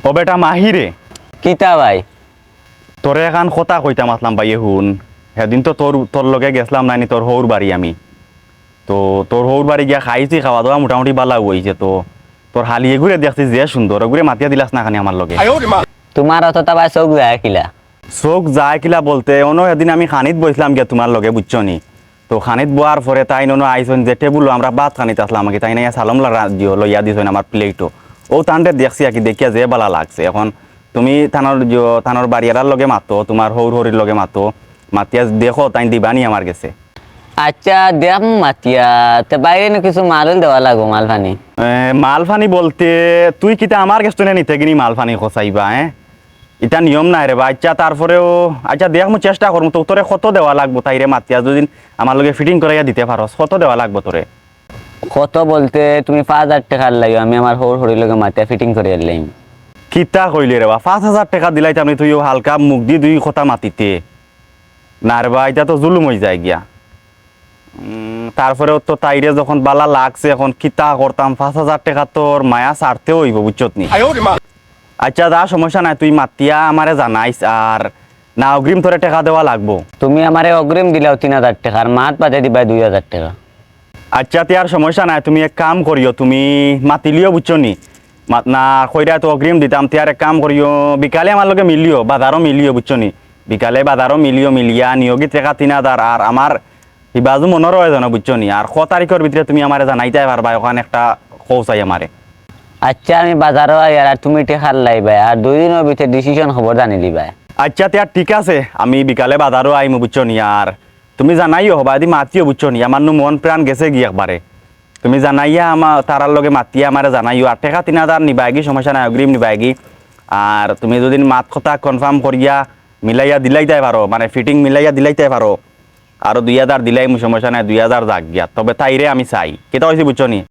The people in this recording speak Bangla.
ও বেটা মাহিরে কিতা ভাই? তোরে এখন কথা কইতাম আসলাম ভাই হুন সেদিন তো তোর তোর লগে গেছিলাম নানি তোর হৌর বাড়ি আমি তো তোর হৌর বাড়ি গিয়া খাইছি খাওয়া দাওয়া মোটামুটি বালা হইছে তো তোর হালিয়ে ঘুরে দেখছি যে সুন্দর ঘুরে মাতিয়া দিলাস না খানি আমার লগে তোমার অতটা ভাই চোখ যায় কিলা? চোখ যায় কিলা বলতে অন্য এদিন আমি খানিত বইছিলাম গিয়া তোমার লগে বুঝছো নি তো খানিত বোয়ার পরে তাই ননো আইসন যে টেবুল আমরা ভাত খানিত আসলাম আমাকে তাই নাই সালম দিও লইয়া দিছেন আমার প্লেটও ও তানতে দেখছি আর কি দেখিয়া যে বালা লাগছে এখন তুমি থানোর বাড়িয়ার লগে মাতো তোমার হৌর হরির লগে মাতো মাতিয়া দেখো তাই দিবানি আমার গেছে আচ্ছা দেখ মাতিয়া তে বাইরে না কিছু মালুল দেওয়া লাগো মালফানি। মালফানি বলতে তুই কিতা আমার গেছ নিতে গিনি মালফানি খসাইবা এটা নিয়ম নাই রে বা আচ্ছা তারপরেও আচ্ছা দেখ মু চেষ্টা করবো তো তোরে কত দেওয়া লাগবো তাইরে মাতিয়া যদি আমার লগে ফিটিং করাইয়া দিতে পারস কত দেওয়া লাগবো তোরে কত বলতে তুমি 5,000 টাকার লাগবে, আমি আমার হৌর হরির লগে মাতিয়া ফিটিং করে আনলাম। কিতা কইলে রে বা 5,000 টাকা দিলাই তামনি তুই হালকা মুখ দি দুই কথা মাতিতে না রে বা এটা তো জুলুম হয়ে যায় গিয়া তারপরেও তো তাইরে যখন বালা লাগছে এখন কিতা করতাম 5,000 টাকা তোর মায়া ছাড়তে হইব বুঝছত নি আচ্ছা দা সমস্যা নাই তুই মাতিয়া আমারে জানাইস আর না অগ্রিম তোরে টাকা দেওয়া লাগবো তুমি আমারে অগ্রিম দিলাও 3,000 টাকা আর মাত বাদে দিবা 2,000 টাকা। আচ্ছা তে আর সমস্যা নাই তুমি এক কাম করিও তুমি মাতিলিও বুঝছো নি না কইরা তো অগ্রিম দিতাম তে আর এক কাম করিও বিকালে আমার লগে মিলিও বাজারও মিলিও বুঝছো নি বিকালে বাজারও মিলিয়া নিয়োগী টাকা 3,000 আর আমার বাজু মনেরও হয় জানো বুঝছো নি আর 6 তারিখের ভিতরে তুমি আমার জানাইতে পারবা ওখানে একটা খোঁচাই আমারে আচ্ছা আমি বাজারও আইয়ার আর তুমি টেকার লাইবা আর 2 দিনের ভিতরে ডিসিশন খবর জানি দিবা। আচ্ছা তে আর ঠিক আছে আমি বিকালে বাজারও আইমু বুঝছো নি আর তুমি জানাইও হবা দি মাতিও বুঝছো নি আমার মন প্রাণ গেছে গিয়ে একবারে তুমি জানাইয়া আমার তারার লগে মাতিয়া আমারে জানাইও আর টাকা 3,000 নিবাইগি সমস্যা নাই অগ্রিম নিবাইগি আর তুমি যদি মাত কথা কনফার্ম করিয়া মিলাইয়া দিলাইতে পারো মানে ফিটিং মিলাইয়া দিলাইতে পারো আরো 2,000 দিলাই সমস্যা নাই 2,000 যাক গিয়া তবে তাইরে আমি চাই কেটা হয়েছি বুঝছো নি।